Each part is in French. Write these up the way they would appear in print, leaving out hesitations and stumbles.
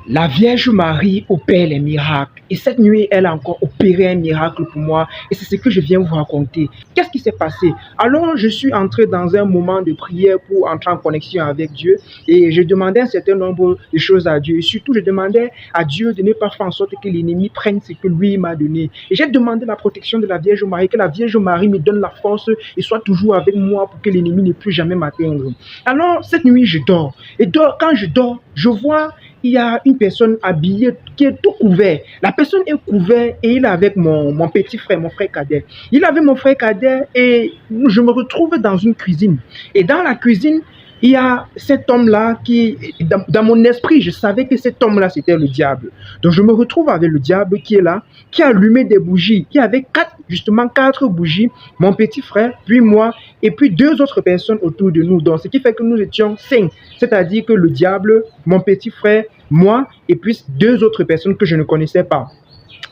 La Vierge Marie opère les miracles. Et cette nuit, elle a encore opéré un miracle pour moi. Et c'est ce que je viens vous raconter. Qu'est-ce qui s'est passé? Alors, je suis entré dans un moment de prière pour entrer en connexion avec Dieu. Et je demandais un certain nombre de choses à Dieu. Et surtout, je demandais à Dieu de ne pas faire en sorte que l'ennemi prenne ce que lui m'a donné. Et j'ai demandé la protection de la Vierge Marie, que la Vierge Marie me donne la force et soit toujours avec moi pour que l'ennemi ne puisse jamais m'atteindre. Alors, cette nuit, je dors. Et quand je dors, je vois il y a une personne habillée qui est tout couvert. La personne est couverte et il est avec mon petit frère, mon frère cadet. Il avait mon frère cadet et je me retrouve dans une cuisine. Et dans la cuisine, il y a cet homme-là qui, dans mon esprit, je savais que cet homme-là, c'était le diable. Donc, je me retrouve avec le diable qui est là, qui a allumé des bougies. Il y avait justement quatre bougies, mon petit frère, puis moi, et puis deux autres personnes autour de nous. Donc, ce qui fait que nous étions 5. C'est-à-dire que le diable, mon petit frère, moi, et puis deux autres personnes que je ne connaissais pas.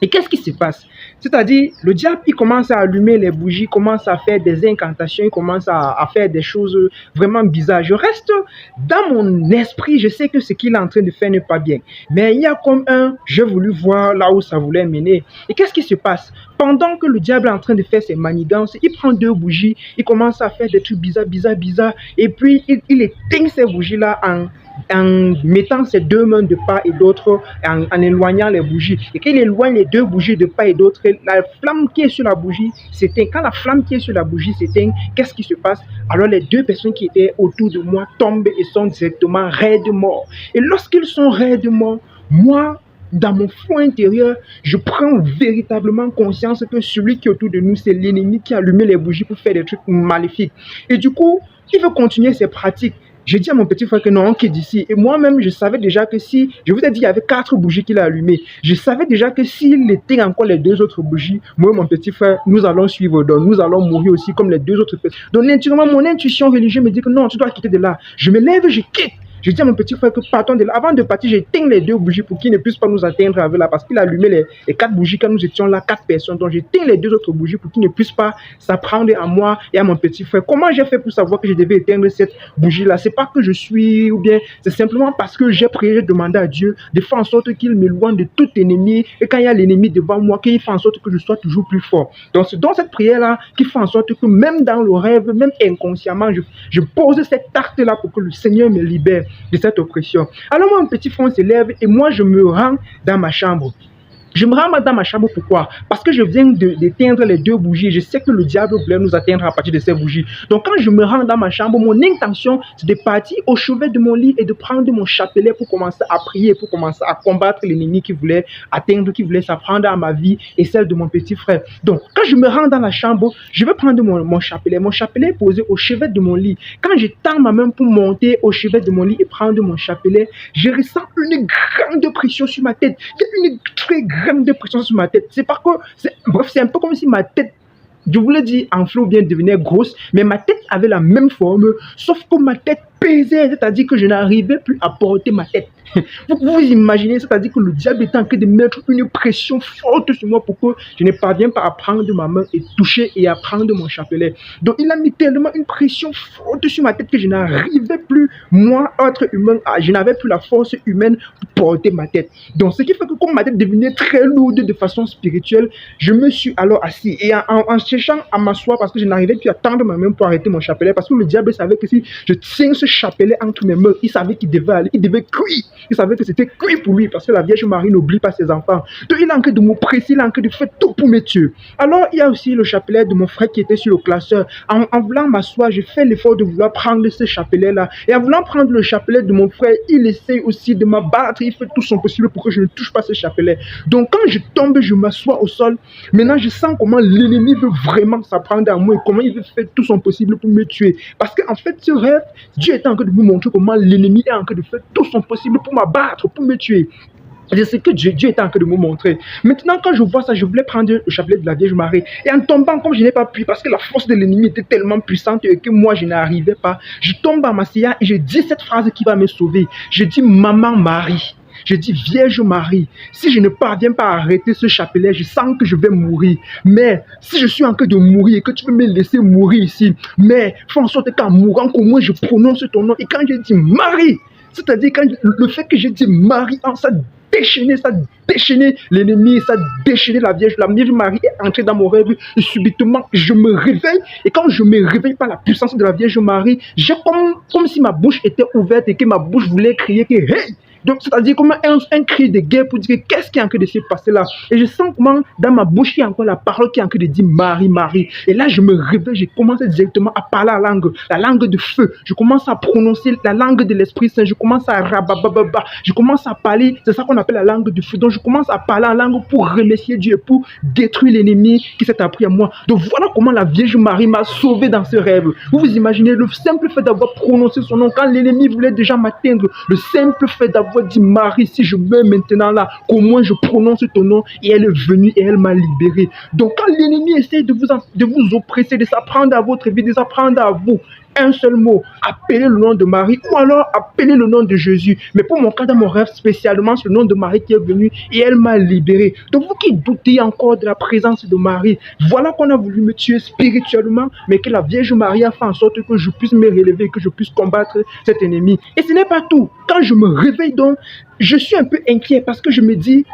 Et qu'est-ce qui se passe? C'est-à-dire, le diable, il commence à allumer les bougies, commence à faire des incantations, il commence à faire des choses vraiment bizarres. Je reste dans mon esprit, je sais que ce qu'il est en train de faire n'est pas bien. Mais il y a comme j'ai voulu voir là où ça voulait mener. Et qu'est-ce qui se passe? Pendant que le diable est en train de faire ses manigances, il prend deux bougies, il commence à faire des trucs bizarres. Et puis, il éteint ces bougies-là en mettant ses deux mains de part et d'autre, en éloignant les bougies. Et qu'il éloigne les deux bougies de part et d'autre, la flamme qui est sur la bougie s'éteint. Quand la flamme qui est sur la bougie s'éteint, qu'est-ce qui se passe? Alors les deux personnes qui étaient autour de moi tombent et sont directement raides morts. Et lorsqu'ils sont raides morts, moi, dans mon fond intérieur, je prends véritablement conscience que celui qui est autour de nous, c'est l'ennemi qui a allumé les bougies pour faire des trucs maléfiques. Et du coup, il veut continuer ses pratiques. J'ai dit à mon petit frère que non, on quitte d'ici. Et moi-même, je savais déjà que si, je vous ai dit, il y avait 4 bougies qu'il a allumées. Je savais déjà que s'il éteint encore les 2 autres bougies, moi et mon petit frère, nous allons suivre. Donc, nous allons mourir aussi comme les 2 autres personnes. Donc, naturellement, mon intuition religieuse me dit que non, tu dois quitter de là. Je me lève, je quitte. Je dis à mon petit frère que partons de là. Avant de partir, j'éteins les 2 bougies pour qu'il ne puisse pas nous atteindre avec là. Parce qu'il a allumé les 4 bougies quand nous étions là, 4 personnes. Donc j'éteins les 2 autres bougies pour qu'il ne puisse pas s'apprendre à moi et à mon petit frère. Comment j'ai fait pour savoir que je devais éteindre cette bougie-là? C'est pas que je suis, ou bien c'est simplement parce que j'ai prié, j'ai demandé à Dieu de faire en sorte qu'il m'éloigne de tout ennemi. Et quand il y a l'ennemi devant moi, qu'il fait en sorte que je sois toujours plus fort. Donc c'est dans cette prière-là qui fait en sorte que même dans le rêve, même inconsciemment, je pose cette acte-là pour que le Seigneur me libère de cette oppression. Alors moi, mon petit frère se lève et moi, je me rends dans ma chambre. Je me rends dans ma chambre, pourquoi? Parce que je viens d'éteindre les 2 bougies. Je sais que le diable voulait nous atteindre à partir de ces bougies. Donc quand je me rends dans ma chambre, mon intention, c'est de partir au chevet de mon lit et de prendre mon chapelet pour commencer à prier, pour commencer à combattre l'ennemi qui voulait atteindre, qui voulait s'apprendre à ma vie et celle de mon petit frère. Donc quand je me rends dans la chambre, je vais prendre mon chapelet. Mon chapelet est posé au chevet de mon lit. Quand je tends ma main pour monter au chevet de mon lit et prendre mon chapelet, je ressens une grande pression sur ma tête. Une très grande de pression sur ma tête. C'est parce que, c'est un peu comme si ma tête, je voulais dire enflée ou bien devenait grosse, mais ma tête avait la même forme, sauf que ma tête pesait, c'est-à-dire que je n'arrivais plus à porter ma tête. Vous imaginez, c'est-à-dire que le diable était en train de mettre une pression forte sur moi pour que je ne parvienne pas à prendre ma main et toucher et à prendre mon chapelet. Donc il a mis tellement une pression forte sur ma tête que je n'arrivais plus, moi, être humain, je n'avais plus la force humaine pour porter ma tête. Donc ce qui fait que comme ma tête devenait très lourde de façon spirituelle, je me suis alors assis et en cherchant à m'asseoir parce que je n'arrivais plus à tendre ma main pour arrêter mon chapelet parce que le diable savait que si je tiens ce chapelet entre mes mains, il savait qu'il devait aller, il devait cuire. Il savait que c'était cuit pour lui parce que la Vierge Marie n'oublie pas ses enfants. Donc il est en train de m'oppresser, il est en train de faire tout pour me tuer. Alors il y a aussi le chapelet de mon frère qui était sur le classeur. En voulant m'asseoir, j'ai fait l'effort de vouloir prendre ce chapelet-là. Et en voulant prendre le chapelet de mon frère, il essaie aussi de m'abattre. Il fait tout son possible pour que je ne touche pas ce chapelet. Donc quand je tombe, je m'assois au sol. Maintenant, je sens comment l'ennemi veut vraiment s'apprendre à moi et comment il veut faire tout son possible pour me tuer. Parce qu'en fait, ce rêve, Dieu était en train de me montrer comment l'ennemi est en train de faire tout son possible pour m'abattre, pour me tuer. C'est ce que Dieu était en train de me montrer. Maintenant, quand je vois ça, je voulais prendre le chapelet de la Vierge Marie. Et en tombant, comme je n'ai pas pu, parce que la force de l'ennemi était tellement puissante que moi, je n'arrivais pas, je tombe en m'asseyant et je dis cette phrase qui va me sauver. Je dis, Maman Marie. Je dis, Vierge Marie, si je ne parviens pas à arrêter ce chapelet, je sens que je vais mourir. Mais si je suis en train de mourir et que tu veux me laisser mourir ici, mais fais en sorte qu'en mourant, qu'au moins je prononce ton nom. Et quand je dis Marie, C'est-à-dire quand le fait que j'ai dit Marie, ça déchaîné l'ennemi, ça déchaîné la Vierge Marie est entrée dans mon rêve et subitement je me réveille et quand je me réveille par la puissance de la Vierge Marie, j'ai comme si ma bouche était ouverte et que ma bouche voulait crier que hey! Donc, c'est-à-dire comme un cri de guerre pour dire qu'est-ce qui est en train de se passer là. Et je sens comment dans ma bouche, il y a encore la parole qui est en train de dire Marie, Marie. Et là, je me réveille, je commence directement à parler la langue de feu. Je commence à prononcer la langue de l'Esprit Saint. Je commence à rabababa. Je commence à parler, c'est ça qu'on appelle la langue de feu. Donc, je commence à parler en langue pour remercier Dieu, pour détruire l'ennemi qui s'est appris à moi. Donc, voilà comment la Vierge Marie m'a sauvé dans ce rêve. Vous vous imaginez le simple fait d'avoir prononcé son nom quand l'ennemi voulait déjà m'atteindre. Le simple fait d'avoir dit Marie, si je meurs maintenant là, qu'au moins je prononce ton nom et elle est venue et elle m'a libéré. Donc quand l'ennemi essaie de vous oppresser, de s'apprendre à votre vie, de s'apprendre à vous, un seul mot, appelez le nom de Marie ou alors appelez le nom de Jésus. Mais pour mon cas, dans mon rêve, spécialement, c'est le nom de Marie qui est venu et elle m'a libéré. Donc vous qui doutez encore de la présence de Marie, voilà qu'on a voulu me tuer spirituellement, mais que la Vierge Marie a fait en sorte que je puisse me relever, que je puisse combattre cet ennemi. Et ce n'est pas tout. Quand je me réveille donc, je suis un peu inquiet parce que je me dis,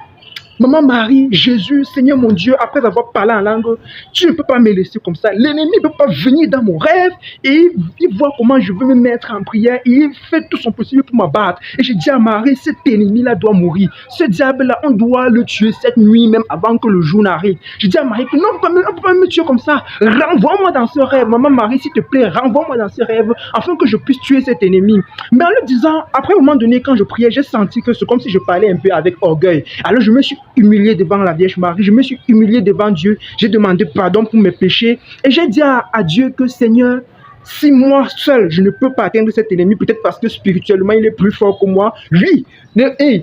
Maman Marie, Jésus, Seigneur mon Dieu, après avoir parlé en langue, tu ne peux pas me laisser comme ça. L'ennemi ne peut pas venir dans mon rêve et il voit comment je veux me mettre en prière et il fait tout son possible pour m'abattre. Et je dis à Marie, cet ennemi-là doit mourir. Ce diable-là, on doit le tuer cette nuit même avant que le jour n'arrive. Je dis à Marie que non, on ne peut pas me tuer comme ça. Renvoie-moi dans ce rêve. Maman Marie, s'il te plaît, renvoie-moi dans ce rêve afin que je puisse tuer cet ennemi. Mais en le disant, après un moment donné, quand je priais, j'ai senti que c'est comme si je parlais un peu avec orgueil. Alors je me suis humilié devant la Vierge Marie, je me suis humilié devant Dieu, j'ai demandé pardon pour mes péchés et j'ai dit à Dieu que Seigneur, si moi seul je ne peux pas atteindre cet ennemi, peut-être parce que spirituellement il est plus fort que moi, lui,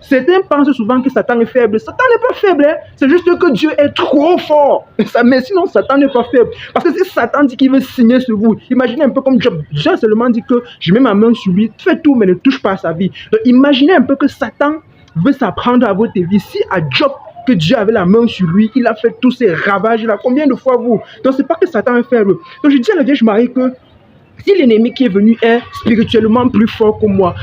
certains pensent souvent que Satan est faible. Satan n'est pas faible, hein? C'est juste que Dieu est trop fort. Mais sinon Satan n'est pas faible. Parce que si Satan dit qu'il veut signer sur vous, imaginez un peu comme Job. Dieu seulement dit que je mets ma main sur lui, fais tout mais ne touche pas à sa vie. Donc imaginez un peu que Satan veut s'apprendre à votre vie. Si à Job, que Dieu avait la main sur lui, il a fait tous ces ravages-là. Combien de fois vous? Donc, c'est pas que Satan est faible. Donc, je dis à la Vierge Marie que si l'ennemi qui est venu est spirituellement plus fort que moi,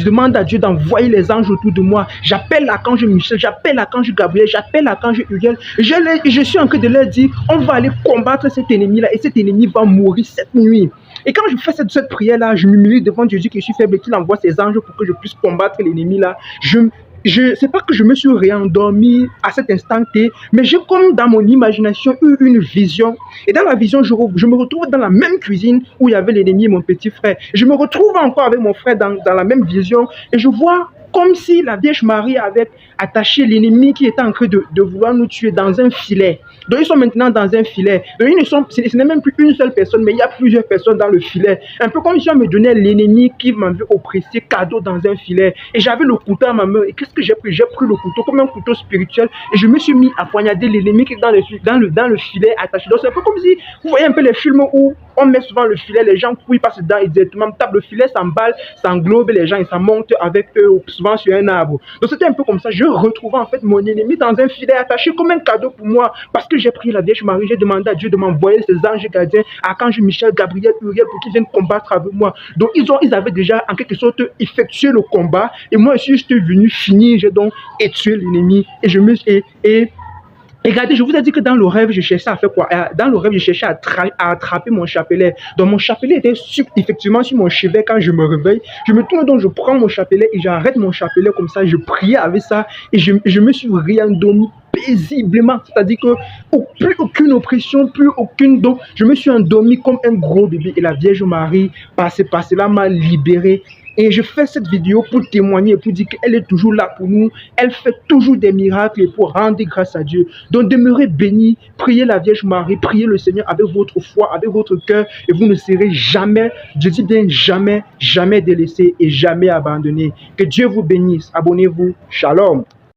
demande à Dieu d'envoyer les anges autour de moi. J'appelle l'archange Michel, j'appelle l'archange Gabriel, j'appelle l'archange Uriel. Je suis en train de leur dire, on va aller combattre cet ennemi-là et cet ennemi va mourir cette nuit. Et quand je fais cette prière-là, je m'humilie devant Dieu, que je suis faible et qu'il envoie ses anges pour que je puisse combattre l'ennemi-là. C'est pas que je me suis réendormi à cet instant T, mais j'ai comme dans mon imagination eu une vision. Et dans la vision, je me retrouve dans la même cuisine où il y avait l'ennemi et mon petit frère. Je me retrouve encore avec mon frère dans la même vision et je vois comme si la Vierge Marie avait attaché l'ennemi qui était en train de vouloir nous tuer dans un filet. Donc ils sont maintenant dans un filet. Donc ce n'est même plus une seule personne, mais il y a plusieurs personnes dans le filet. Un peu comme si on me donnait l'ennemi qui m'avait oppressé cadeau dans un filet. Et j'avais le couteau à ma main. Et qu'est-ce que j'ai pris? J'ai pris le couteau comme un couteau spirituel et je me suis mis à poignarder l'ennemi qui est dans le filet attaché. Donc c'est un peu comme si, vous voyez un peu les films où on met souvent le filet, les gens couillent, passent dedans et directement tapent le filet, s'emballe, s'englobe les gens et ça monte avec eux souvent sur un arbre. Donc c'était un peu comme ça. Je retrouvais en fait mon ennemi dans un filet attaché comme un cadeau pour moi parce que j'ai prié la Vierge Marie, j'ai demandé à Dieu de m'envoyer ses anges gardiens, archange Michel, Gabriel, Uriel pour qu'ils viennent combattre avec moi. Donc ils avaient déjà en quelque sorte effectué le combat et moi je suis juste venu finir, j'ai donc tué l'ennemi et je me suis... Et regardez, je vous ai dit que dans le rêve, je cherchais à faire quoi? Dans le rêve, je cherchais à attraper mon chapelet. Donc mon chapelet était effectivement sur mon chevet quand je me réveille. Je me tourne donc, je prends mon chapelet et j'arrête mon chapelet comme ça. Je priais avec ça et je me suis réendormi paisiblement. C'est-à-dire que plus aucune oppression, plus aucune... Donc je me suis endormi comme un gros bébé et la Vierge Marie, par cela, m'a libéré. Et je fais cette vidéo pour témoigner, pour dire qu'elle est toujours là pour nous. Elle fait toujours des miracles et pour rendre grâce à Dieu. Donc demeurez bénis, priez la Vierge Marie, priez le Seigneur avec votre foi, avec votre cœur. Et vous ne serez jamais, je dis bien jamais, jamais délaissés et jamais abandonnés. Que Dieu vous bénisse. Abonnez-vous. Shalom.